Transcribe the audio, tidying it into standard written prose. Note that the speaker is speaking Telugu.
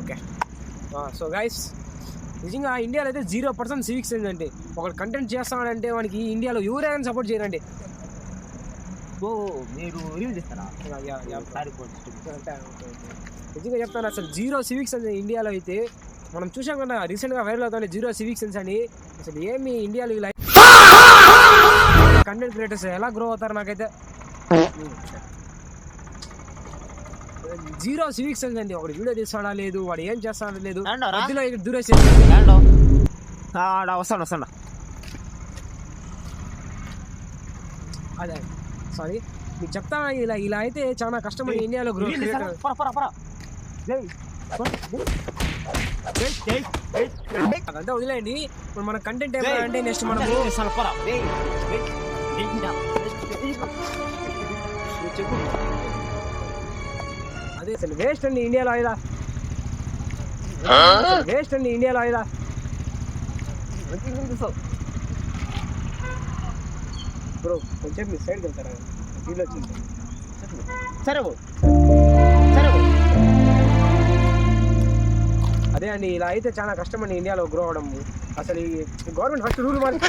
ఓకే. సో గైస్, నిజంగా ఇండియాలో అయితే 0% సివిక్ సెన్స్ అండి. ఒకటి కంటెంట్ చేస్తాడంటే వానికి ఇండియాలో ఎవరైనా సపోర్ట్ చేయరండి. మీరు రివ్యూ చేస్తారా? నిజంగా చెప్తాను, అసలు 0 సివిక్ సెన్స్ ఇండియాలో అయితే. మనం చూసాం కదా రీసెంట్గా వైరల్ అవుతుంది 0 సివిక్ సెన్స్ అని. అసలు ఏమి ఇండియాలో ఇలా కంటెంట్ క్రియేటర్స్ ఎలా గ్రో అవుతారు నాకైతే. 0 సివిక్ సెన్స్ అండి. ఒకటి వీడియో తీస్తాడా లేదు, వాడు ఏం చేస్తాడా లేదు, మధ్యలో దూరేసి వస్తాను. అదే సారీ మీకు చెప్తాను, ఇలా అయితే చాలా కష్టం ఇండియాలో గ్రో అదంతా వదిలేయండి. ఇప్పుడు మన కంటెంట్ ఏమంటే నెక్స్ట్ మనం చెప్పు. అదే అసలు వేస్ట్ అండి ఇండియాలో అయిదా, వేస్ట్ అండి ఇండియాలో అయిదా. బ్రో కొంచెం మీ సైడ్కి వెళ్తారా, ఫీల్ వచ్చింది. సరే అదే అండి, ఇలా అయితే చాలా కష్టం అండి ఇండియాలో గ్రో అవడం. అసలు ఈ గవర్నమెంట్ ఫస్ట్ రూల్ మార్చి